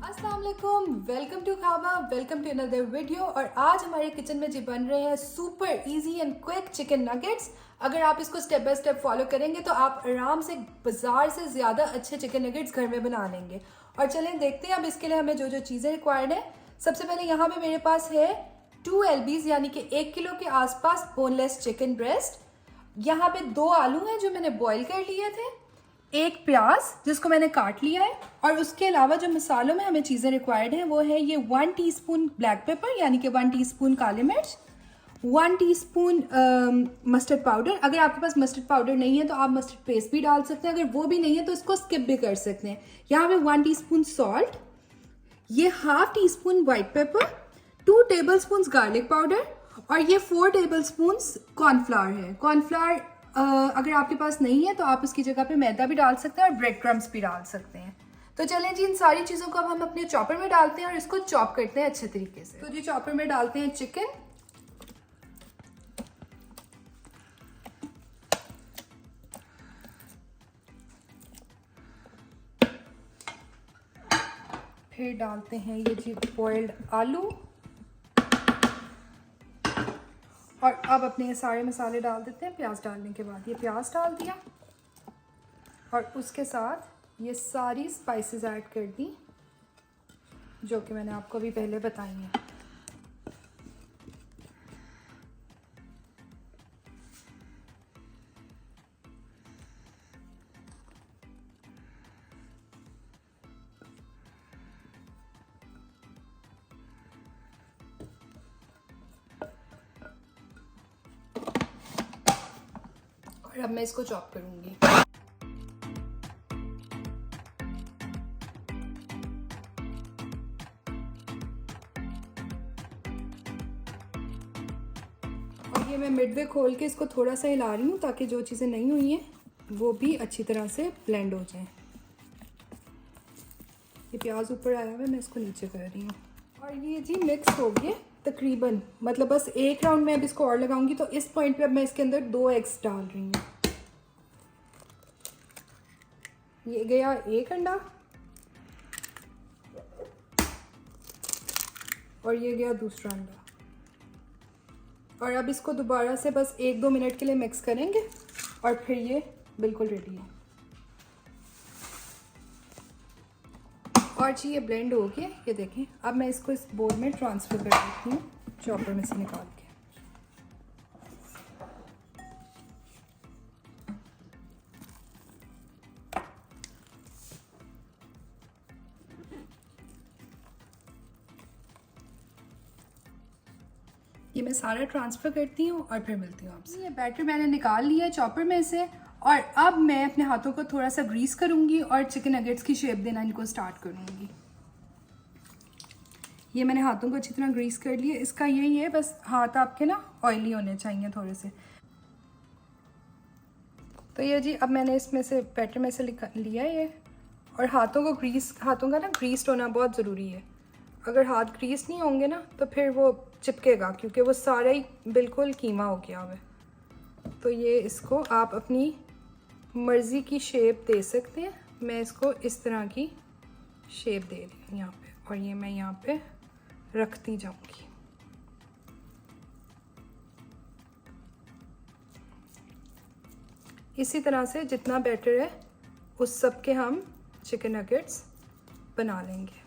अस्सलाम वालेकुम, welcome to खाबा, वेलकम टू अनदर वीडियो। और आज हमारे किचन में जी बन रहे हैं super easy and quick chicken nuggets. अगर आप इसको स्टेप बाय स्टेप फॉलो करेंगे तो आप आराम से बाजार से ज़्यादा अच्छे चिकन नगेट्स घर में बना लेंगे। और चलें देखते हैं अब इसके लिए हमें जो जो चीज़ें रिक्वायर्ड है। सबसे पहले यहाँ पे मेरे पास है 2 LBs यानी कि 1 किलो के आसपास बोनलेस चिकन ब्रेस्ट। यहाँ पे 2 आलू हैं जो मैंने बॉईल कर लिए थे, एक प्याज जिसको मैंने काट लिया है। और उसके अलावा जो मसालों में हमें चीज़ें रिक्वायर्ड हैं वो है ये 1 टीस्पून ब्लैक पेपर यानी कि 1 टीस्पून काली मिर्च, 1 टीस्पून मस्टर्ड पाउडर। अगर आपके पास मस्टर्ड पाउडर नहीं है तो आप मस्टर्ड पेस्ट भी डाल सकते हैं, अगर वो भी नहीं है तो इसको स्किप भी कर सकते हैं। यहाँ पे 1 टीस्पून सॉल्ट, ये half tea spoon white paper, 2 table spoon garlic powder और ये 4 टेबल स्पून कॉर्नफ्लावर है। कॉर्नफ्लावर अगर आपके पास नहीं है तो आप इसकी जगह पे मैदा भी डाल सकते हैं और ब्रेड क्रम्स भी डाल सकते हैं। तो चलें जी, इन सारी चीज़ों को अब हम अपने चॉपर में डालते हैं और इसको चॉप करते हैं अच्छे तरीके से। तो जी चॉपर में डालते हैं चिकन, फिर डालते हैं ये जी बॉइल्ड आलू और अब अपने ये सारे मसाले डाल देते हैं। प्याज डालने के बाद ये प्याज डाल दिया और उसके साथ ये सारी स्पाइसेस ऐड कर दी जो कि मैंने आपको अभी पहले बताई हैं। और अब मैं इसको चॉप करूंगी। और ये मैं मिडवे खोल के इसको थोड़ा सा हिला रही हूँ ताकि जो चीज़ें नहीं हुई हैं वो भी अच्छी तरह से ब्लेंड हो जाएं। ये प्याज ऊपर आया हुआ है, मैं इसको नीचे कर रही हूँ और ये जी मिक्स हो गया तकरीबन। मतलब बस एक राउंड में अब इसको और लगाऊंगी। तो इस पॉइंट पे अब मैं इसके अंदर 2 एग्स डाल रही हूँ। ये गया एक अंडा और ये गया दूसरा अंडा। और अब इसको दोबारा से बस 1-2 मिनट के लिए मिक्स करेंगे और फिर ये बिल्कुल रेडी है। और जी ये ब्लेंड हो गया, ये देखें। अब मैं इसको इस बोल में ट्रांसफ़र कर देती हूँ चॉपर में से निकाल के। ये मैं सारा ट्रांसफ़र करती हूँ और फिर मिलती हूँ आपसे। ये बैटर मैंने निकाल लिया है चॉपर में से और अब मैं अपने हाथों को थोड़ा सा ग्रीस करूँगी और चिकन नगेट्स की शेप देना इनको स्टार्ट करूँगी। ये मैंने हाथों को अच्छी तरह ग्रीस कर लिया। इसका यही है, बस हाथ आपके ना ऑयली होने चाहिए थोड़े से। तो ये जी अब मैंने इसमें से बैटर में से लिया है ये। और हाथों का ना ग्रीस्ड होना बहुत ज़रूरी है। अगर हाथ ग्रीस नहीं होंगे ना तो फिर वो चिपकेगा क्योंकि वो सारा ही बिल्कुल कीमा हो गया हुआ है। तो ये इसको आप अपनी मर्ज़ी की शेप दे सकते हैं। मैं इसको इस तरह की शेप दे रही हूँ यहाँ पे और ये मैं यहाँ पे रखती जाऊँगी। इसी तरह से जितना बैटर है उस सब के हम चिकन नगेट्स बना लेंगे।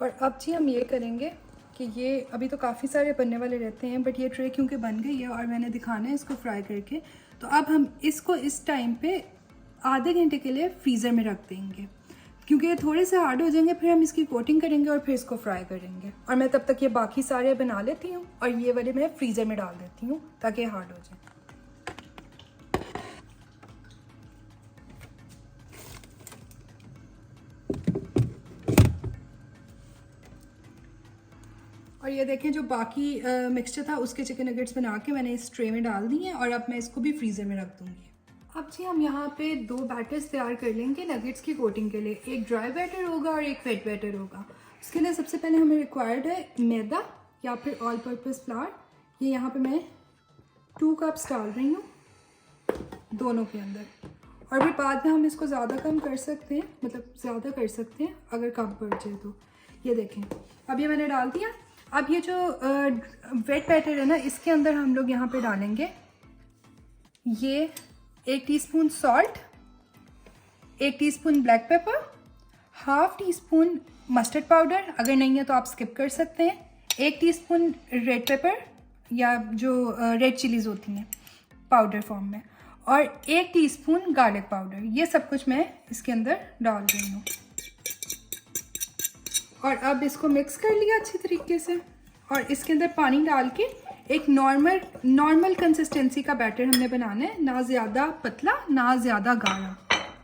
और अब जी हम ये करेंगे कि ये अभी तो काफ़ी सारे बनने वाले रहते हैं बट ये ट्रे क्योंकि बन गई है और मैंने दिखाना है इसको फ्राई करके, तो अब हम इसको इस टाइम पे आधे घंटे के लिए फ्रीज़र में रख देंगे क्योंकि ये थोड़े से हार्ड हो जाएंगे। फिर हम इसकी कोटिंग करेंगे और फिर इसको फ्राई करेंगे। और मैं तब तक ये बाकी सारे बना लेती हूँ और ये वाले मैं फ्रीज़र में डाल देती हूँ ताकि हार्ड हो जाए। और ये देखें जो बाकी मिक्सचर था उसके चिकन नगेट्स बना के मैंने इस ट्रे में डाल दिए हैं और अब मैं इसको भी फ्रीज़र में रख दूँगी। अब जी हम यहाँ पे 2 बैटर्स तैयार कर लेंगे नगेट्स की कोटिंग के लिए। एक ड्राई बैटर होगा और एक वेट बैटर होगा। उसके लिए सबसे पहले हमें रिक्वायर्ड है मैदा या फिर ऑल पर्पज़ फ्लावर। ये यहाँ पे मैं 2 कप्स डाल रही हूँ दोनों के अंदर, और फिर बाद में हम इसको ज़्यादा कम कर सकते हैं, मतलब ज़्यादा कर सकते हैं अगर कम पड़ जाए तो। ये देखें अब ये मैंने डाल दिया। अब ये जो वेट बैटर है ना, इसके अंदर हम लोग यहाँ पे डालेंगे ये 1 teaspoon salt, 1 teaspoon black pepper, half tea spoon mustard powder, अगर नहीं है तो आप स्किप कर सकते हैं, 1 टीस्पून रेड पेपर या जो रेड चिलीज़ होती हैं पाउडर फॉर्म में, और 1 टीस्पून गार्लिक पाउडर। ये सब कुछ मैं इसके अंदर डाल रही हूँ और अब इसको मिक्स कर लिया अच्छी तरीके से। और इसके अंदर पानी डाल के एक नॉर्मल कंसिस्टेंसी का बैटर हमने बनाना है, ना ज़्यादा पतला ना ज़्यादा गाढ़ा,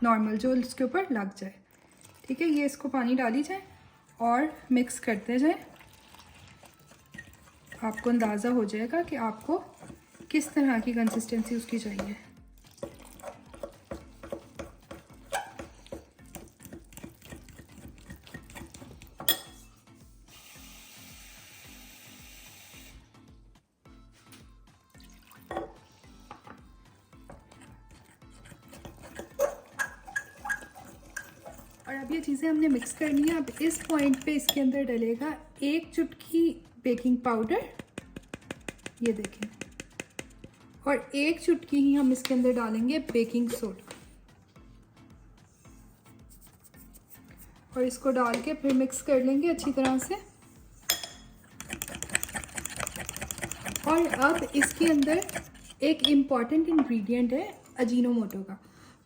नॉर्मल जो इसके ऊपर लग जाए। ठीक है, ये इसको पानी डाली जाए और मिक्स करते जाए। आपको अंदाज़ा हो जाएगा कि आपको किस तरह की कंसिस्टेंसी उसकी चाहिए। और अब ये चीज़ें हमने मिक्स कर ली हैं। अब इस पॉइंट पे इसके अंदर डलेगा 1 चुटकी बेकिंग पाउडर, ये देखें, और 1 चुटकी ही हम इसके अंदर डालेंगे बेकिंग सोडा, और इसको डाल के फिर मिक्स कर लेंगे अच्छी तरह से। और अब इसके अंदर एक इम्पॉर्टेंट इंग्रेडिएंट है अजीनोमोटो का,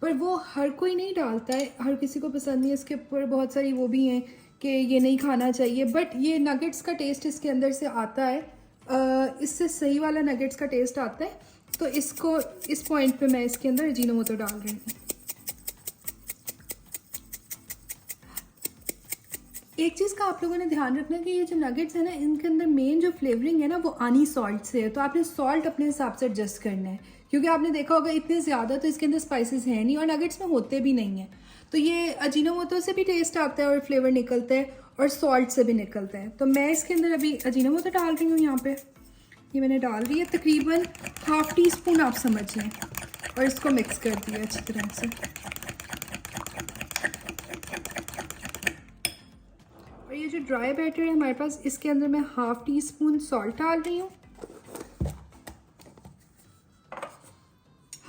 पर वो हर कोई नहीं डालता है, हर किसी को पसंद नहीं है। इसके ऊपर बहुत सारी वो भी हैं कि ये नहीं खाना चाहिए, बट ये नगेट्स का टेस्ट इसके अंदर से आता है, इससे सही वाला नगेट्स का टेस्ट आता है। तो इसको इस पॉइंट पे मैं इसके अंदर अजीनोमोटो डाल रही हूँ। एक चीज़ का आप लोगों ने ध्यान रखना कि ये जो नगेट्स है ना, इनके अंदर मेन जो फ्लेवरिंग है ना वो आनी सॉल्ट से है, तो आपने सॉल्ट अपने हिसाब से एडजस्ट करना है, क्योंकि आपने देखा होगा इतने ज़्यादा तो इसके अंदर स्पाइसेस हैं नहीं और नगेट्स में होते भी नहीं हैं। तो ये अजीनोमोटो से भी टेस्ट आता है और फ्लेवर निकलता है और सॉल्ट से भी निकलता है। तो मैं इसके अंदर अभी अजीनोमोटो डाल रही हूँ यहाँ पे। ये मैंने डाल दी है तकरीबन हाफ टी स्पून, आप समझ लें, और इसको मिक्स कर दिया अच्छी तरह से। और ये जो ड्राई बैटर है हमारे पास, इसके अंदर मैं हाफ टी स्पून सॉल्ट डाल रही हूँ,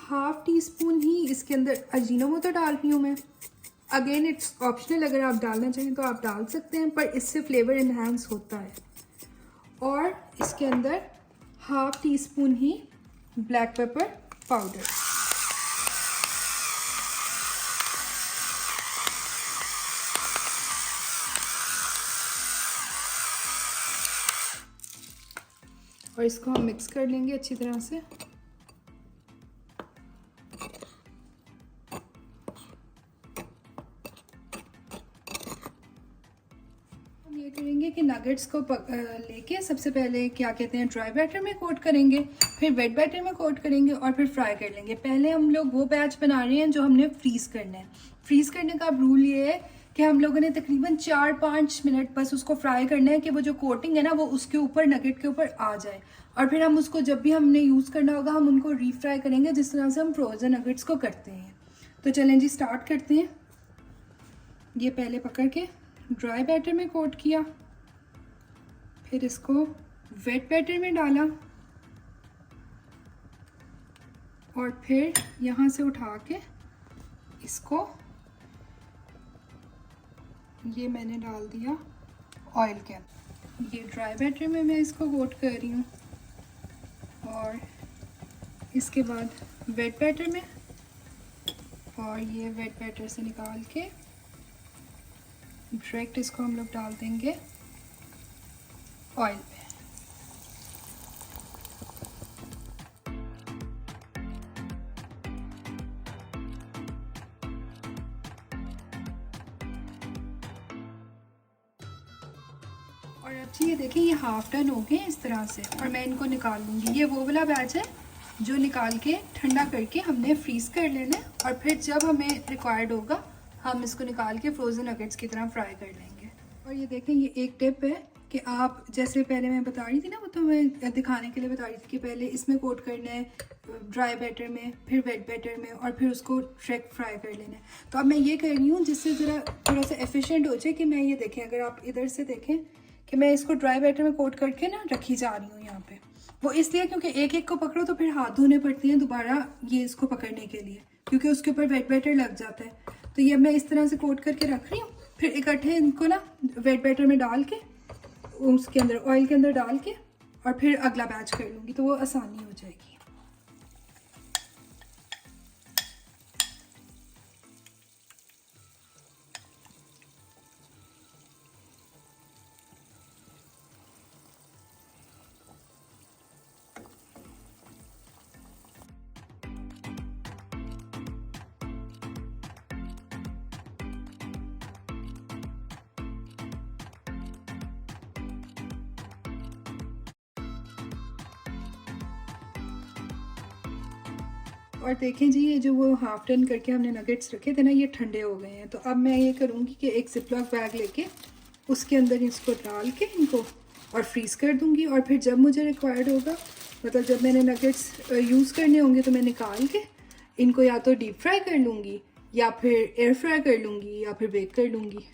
हाफ टी स्पून ही इसके अंदर अजीनोमोटो डाल रही हूँ मैं। अगेन इट्स ऑप्शनल, अगर आप डालना चाहें तो आप डाल सकते हैं, पर इससे फ्लेवर इन्हांस होता है। और इसके अंदर हाफ टी स्पून ही ब्लैक पेपर पाउडर। और इसको हम मिक्स कर लेंगे अच्छी तरह से। हम ये करेंगे कि नगेट्स को लेके सबसे पहले क्या कहते हैं ड्राई बैटर में कोट करेंगे, फिर वेट बैटर में कोट करेंगे और फिर फ्राई कर लेंगे। पहले हम लोग वो बैच बना रहे हैं जो हमने फ्रीज़ करना है। फ्रीज़ करने का रूल ये है कि हम लोगों ने तकरीबन 4-5 मिनट बस उसको फ्राई करना है कि वो जो कोटिंग है ना वो उसके ऊपर नगेट के ऊपर आ जाए, और फिर हम उसको जब भी हमने यूज़ करना होगा हम उनको रीफ्राई करेंगे जिस तरह से हम फ्रोज़न नगेट्स को करते हैं। तो चलें जी स्टार्ट करते हैं। ये पहले पकड़ के ड्राई बैटर में कोट किया, फिर इसको वेट बैटर में डाला, और फिर यहाँ से उठा के इसको ये मैंने डाल दिया ऑयल के अंदर। ये ड्राई बैटर में मैं इसको कोट कर रही हूँ, और इसके बाद वेट बैटर में, और ये वेट बैटर से निकाल के डायरेक्ट इसको हम लोग डाल देंगे ऑयल पे। और अब जी ये देखें, ये हाफ टन हो गए इस तरह से, और मैं इनको निकाल लूँगी। ये वो वाला बैच है जो निकाल के ठंडा करके हमने फ्रीज़ कर लेना है, और फिर जब हमें रिक्वायर्ड होगा हम इसको निकाल के फ्रोज़न नगेट्स की तरह फ्राई कर लेंगे। और ये देखें, ये एक टिप है कि आप जैसे पहले मैं बता रही थी ना, वो तो मैं दिखाने के लिए बता रही थी कि पहले इसमें कोट करना है ड्राई बैटर में, फिर वेट बैटर में, और फिर उसको डायरेक्ट फ्राई कर लेना है। तो अब मैं ये कर रही हूँ जिससे ज़रा थोड़ा सा एफिशिएंट हो जाए कि मैं ये देखें, अगर आप इधर से देखें कि मैं इसको ड्राई बैटर में कोट करके ना रखी जा रही हूँ यहाँ पे। वो इसलिए क्योंकि एक एक को पकड़ो तो फिर हाथ धोने पड़ते हैं दोबारा ये इसको पकड़ने के लिए, क्योंकि उसके ऊपर वेट बैटर लग जाता है। तो ये मैं इस तरह से कोट करके रख रही हूँ, फिर इकट्ठे इनको ना वेट बैटर में डाल के उसके अंदर ऑयल के अंदर डाल के और फिर अगला बैच कर लूँगी, तो वो आसानी हो जाएगी। और देखें जी, ये जो वो हाफ टन करके हमने नगेट्स रखे थे ना, ये ठंडे हो गए हैं। तो अब मैं ये करूँगी कि एक जिपलॉक बैग लेके उसके अंदर इसको डाल के इनको और फ्रीज़ कर दूँगी, और फिर जब मुझे रिक्वायर्ड होगा, मतलब जब मैंने नगेट्स यूज़ करने होंगे तो मैं निकाल के इनको या तो डीप फ्राई कर लूँगी, या फिर एयर फ्राई कर लूँगी, या फिर बेक कर लूँगी।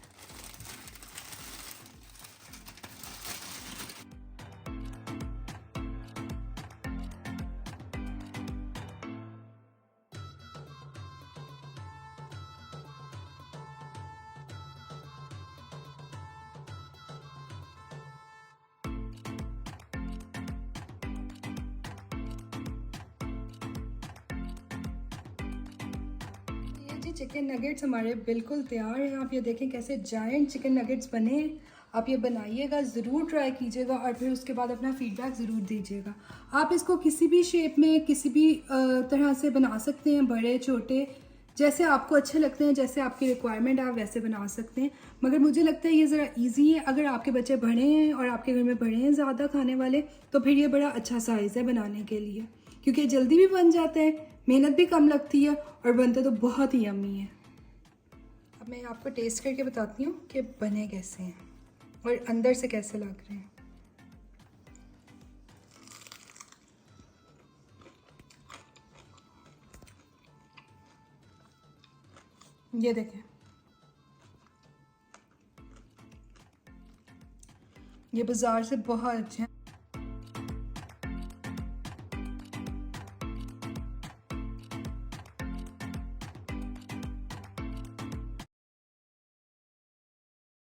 जी चिकन नगेट्स हमारे बिल्कुल तैयार हैं। आप ये देखें कैसे जायंट चिकन नगेट्स बने हैं। आप ये बनाइएगा, ज़रूर ट्राई कीजिएगा, और फिर उसके बाद अपना फीडबैक ज़रूर दीजिएगा। आप इसको किसी भी शेप में, किसी भी तरह से बना सकते हैं, बड़े छोटे, जैसे आपको अच्छे लगते हैं, जैसे आपकी रिक्वायरमेंट आप वैसे बना सकते हैं। मगर मुझे लगता है ये ज़रा इजी है। अगर आपके बच्चे बड़े हैं और आपके घर में बड़े हैं ज़्यादा खाने वाले, तो फिर ये बड़ा अच्छा साइज़ है बनाने के लिए, क्योंकि जल्दी भी बन जाता है, मेहनत भी कम लगती है, और बनते तो बहुत ही यम्मी है। अब मैं आपको टेस्ट करके बताती हूँ कि बने कैसे हैं और अंदर से कैसे लग रहे हैं। ये देखें, ये बाज़ार से बहुत अच्छे हैं।